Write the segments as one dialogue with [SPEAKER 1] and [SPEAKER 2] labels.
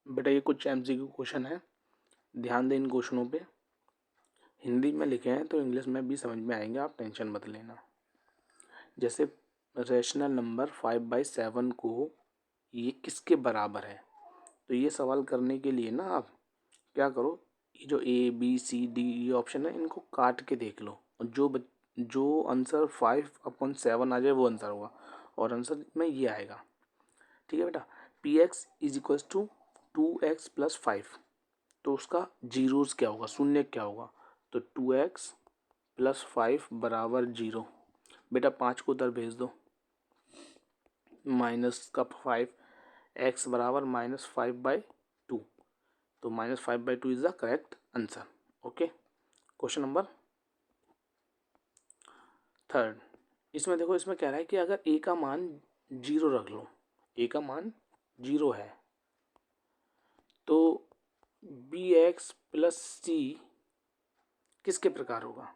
[SPEAKER 1] बेटा ये कुछ MCQ क्वेश्चन है, ध्यान दें इन क्वेश्चनों पे। हिंदी में लिखे हैं तो इंग्लिश में भी समझ में आएंगे, आप टेंशन मत लेना। जैसे रेशनल नंबर 5/7 को ये किसके बराबर है, तो ये सवाल करने के लिए ना आप क्या करो, ये जो A B C D ये ऑप्शन है इनको काट के देख लो, और जो आंसर 5/7 आ जाए वो आंसर होगा, और आंसर में ये आएगा। ठीक है बेटा, Px is equals to 2x + 5, तो उसका जीरोस क्या होगा, शून्य क्या होगा, तो 2x + 5 = 0। बेटा 5 को उधर भेज दो, -5, x बराबर -5/2, तो -5/2 is the correct answer. Okay, question number 3। इसमें देखो, इसमें कह रहा है कि अगर a का मान 0 रख लो, a का मान 0 है, तो bx + c किसके प्रकार होगा।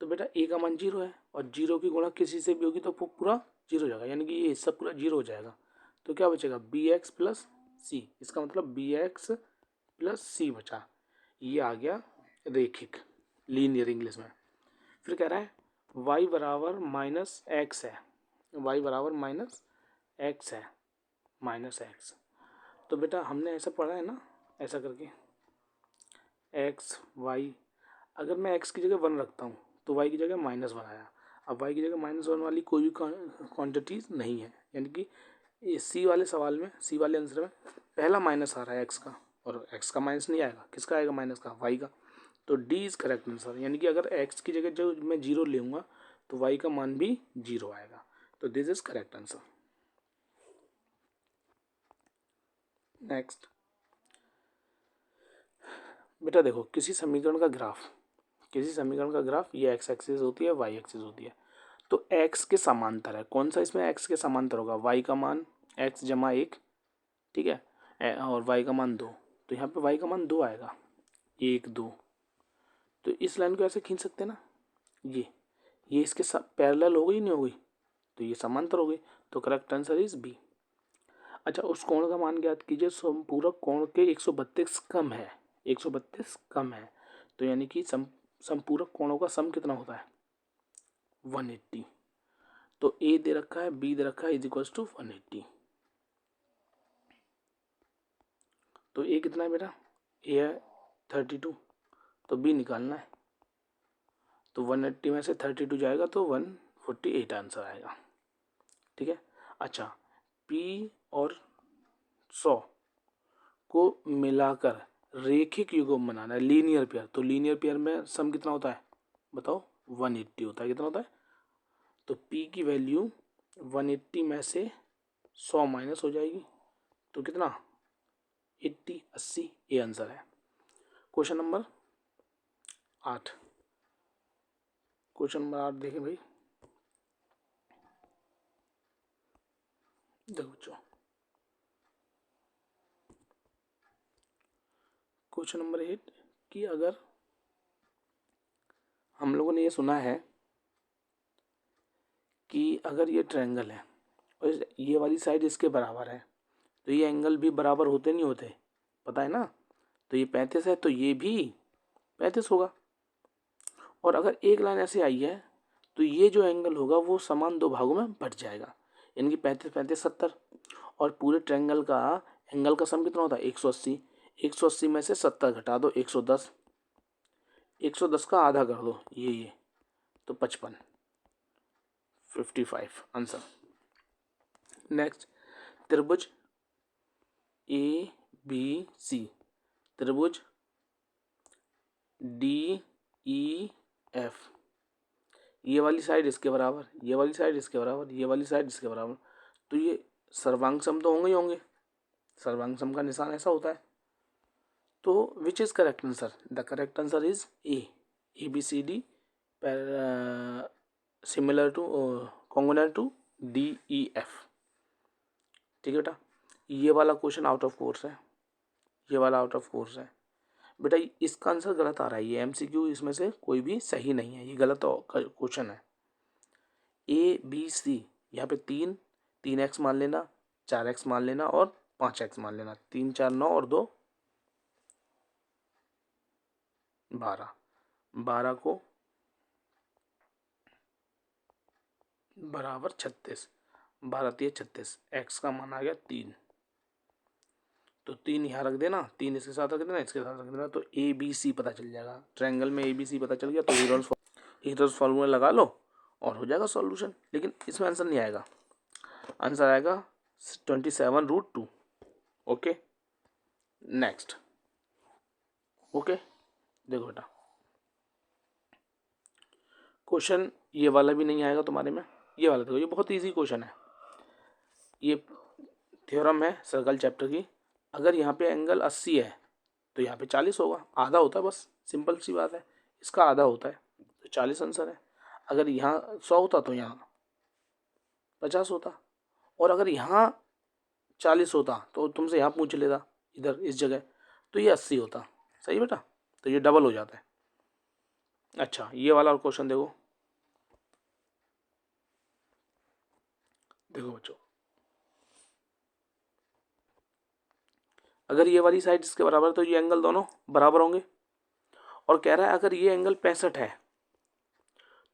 [SPEAKER 1] तो बेटा a का मान 0 है और 0 की गुणा किसी से भी होगी तो पूरा 0 हो जाएगा, यानी कि ये हिस्सा पूरा 0 हो जाएगा। तो क्या बचेगा, bx + c, इसका मतलब bx + c बचा। ये आ गया रेखिक, लीनियर इंग्लिश में। फिर कह रहा है y बराबर -x है, y बराबर -x है, -x। तो बेटा हमने ऐसा पढ़ा है ना, ऐसा करके x y, अगर मैं x की जगह 1 रखता हूँ तो y की जगह -1 आया। अब y की जगह -1 वाली कोई भी क्वांटिटीज नहीं है, यानी कि सी वाले सवाल में, सी वाले आंसर में पहला माइनस आ रहा है x का, और x का माइनस नहीं आएगा, किसका आएगा माइनस का, y का। तो डी इज करेक्ट आंसर, यानी कि अगर x की जगह जो मैं 0 लूँगा तो y का मान भी 0 आएगा। तो this is correct answer. Next बेटा देखो, किसी समीकरण का ग्राफ, ये x एक्सिस होती है, y एक्सिस होती है, तो x के समांतर है। कौन सा इसमें x के समांतर होगा, y का मान x = 1, ठीक है, और y का मान 2, तो यहाँ पे y का मान 2 आएगा, 1 2। तो इस लाइन को ऐसे खींच सकते हैं ना, ये इसके साथ पैरेलल हो गई, नहीं हो गई, तो ये समांतर हो गई, तो करेक्ट आंसर इज बी। अच्छा, उस कोण का मान ज्ञात कीजिए समपूरक कोण के 132 कम है, 132 कम है, तो यानी कि समपूरक कोणों का सम कितना होता है, 180। तो ए दे रखा है, बी दे रखा है, = 180। तो ए कितना है बेटा, ए है 32, तो बी निकालना है, तो 180 में से 32 जाएगा तो 148 आंसर आएगा। ठीक है। अच्छा, P और 100 को मिलाकर रेखिक युग्म बनाना है, लीनियर पेयर। तो लीनियर पेयर में सम कितना होता है बताओ, 180 होता है। कितना होता है, तो P की वैल्यू 180 में से 100 माइनस हो जाएगी, तो कितना 80 ये आंसर है। क्वेश्चन नंबर 8, क्वेश्चन नंबर 8 देखें भाई, देखो बच्चों, क्वेश्चन नंबर 8 कि अगर हम लोगों ने ये सुना है कि अगर ये ट्रायंगल है और ये वाली साइड इसके बराबर है, तो ये एंगल भी बराबर होते नहीं होते, पता है ना। तो ये 35 है, तो ये भी 35 होगा। और अगर एक लाइन ऐसे आई है तो ये जो एंगल होगा वो समान दो भागों में बट जाएगा, यानी कि 35 35 70। और पूरे ट्रायंगल का एंगल का सम कितना होता है, 180। 180 में से 70 घटा दो, 110। 110 का आधा कर दो, ये तो 55, 55 आंसर। नेक्स्ट, त्रिभुज ABC, त्रिभुज DEF, ये वाली साइड इसके बराबर, ये वाली साइड इसके बराबर, ये वाली साइड इसके बराबर, तो ये सर्वांग सम तो होंगे ही होंगे। सर्वांग सम का निशान ऐसा होता है। तो which is correct answer, the correct answer is ABCD similar to congruent to DEF। ठीक है बेटा, ये वाला क्वेश्चन आउट ऑफ कोर्स है, ये वाला आउट ऑफ कोर्स है बेटा। इसका आंसर गलत आ रहा है, ये MCQ इसमें से कोई भी सही नहीं है, ये गलत क्वेश्चन है। ABC यहाँ पे 3 3x मान लेना, 4x मान लेना और 5x मान लेना, 3 4 9 और 2 12, 12 को बराबर 36, 12 3 36, x का मान आ गया 3। तो 3 यहाँ रख देना, 3 इसके साथ रख देना, इसके साथ रख देना, तो ए बी सी पता चल जाएगा। ट्रायंगल में ए बी सी पता चल गया तो हीरोज फॉर्मूला लगा लो और हो जाएगा सॉल्यूशन। लेकिन इसमें आंसर नहीं आएगा, आंसर आएगा 27√2। Okay next. ओके देखो बेटा, क्वेश्चन ये वाला भी नहीं आएगा तुम्हारे में, ये वाला देखो, ये बहुत इजी क्वेश्चन है। ये थ्योरम है सर्कल चैप्टर की। अगर यहाँ पे एंगल 80 है तो यहाँ पे 40 होगा, आधा होता है, बस सिंपल सी बात है, इसका आधा होता है तो 40 आंसर है। अगर यहाँ 100 होता तो यहाँ 50 होता, और अगर यहाँ 40 होता तो तुमसे यहाँ पूछ लेता इधर इस जगह, तो ये 80 होता। सही बेटा, तो ये डबल हो जाता है। अच्छा ये वाला और क्वेश्चन देखो, देखो बच्चों, अगर ये वाली साइड इसके बराबर है तो ये एंगल दोनों बराबर होंगे, और कह रहा है अगर ये एंगल 65 है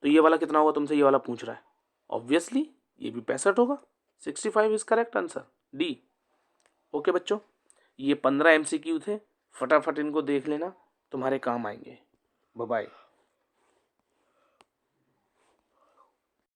[SPEAKER 1] तो ये वाला कितना होगा, तुमसे ये वाला पूछ रहा है। ऑब्वियसली ये भी 65 होगा, 65 is correct answer, D. Okay बच्चों, ये 15 MCQ थे, फटाफट इनको देख लेना, तुम्हारे काम आएंगे। Bye bye.